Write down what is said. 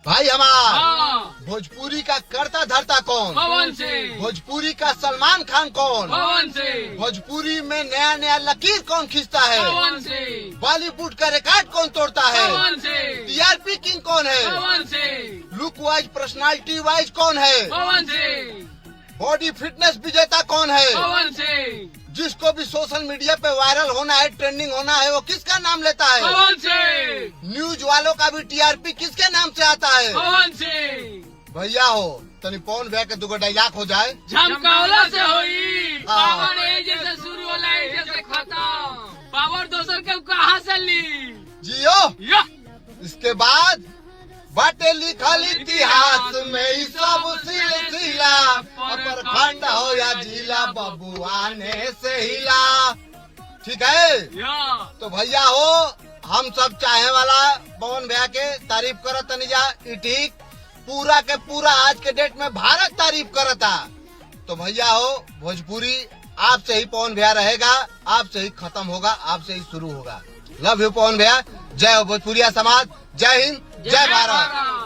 भाई हमार हाँ। भोजपुरी का करता धरता कौन? पवन सिंह। भोजपुरी का सलमान खान कौन? पवन सिंह। भोजपुरी में नया नया लकीर कौन खींचता है? पवन सिंह। बॉलीवुड का रिकॉर्ड कौन तोड़ता है? पवन सिंह। टीआरपी किंग कौन है? Pawan Singh. Look wise personality wise कौन है? पवन सिंह। बॉडी फिटनेस विजेता कौन है? पवन सिंह। जिसको भी सोशल मीडिया पे वायरल होना है, ट्रेंडिंग होना है, वो किसका नाम लेता है? पवन सिंह। न्यूज वालों का भी टीआरपी किसके नाम से आता है? पवन सिंह। भैया हो तनी पवन भैया के दुगो डायलॉग हो जाए। झमकावला से होई हाँ। पावर ए जैसे शुरू होला ए जैसे खत्म। पावर दोसर के कहाँ से ली? जियो। या। इसके बाद बाटे लिखल इतिहास में ई सब सिलसिला, प्रखंड हो या जिला बबुआ ने से हिला। ठीक है, या। तो भैया हो हम सब चाहे वाला पवन भैया के तारीफ करत तनी जा। ई ठीक पूरा के पूरा आज के डेट में भारत तारीफ करता। तो भैया हो भोजपुरी आपसे ही पवन भैया रहेगा, आपसे ही खत्म होगा, आपसे ही शुरू होगा। लव यू पवन भैया। जय हो भोजपुरिया समाज। जय हिंद, जय भारत।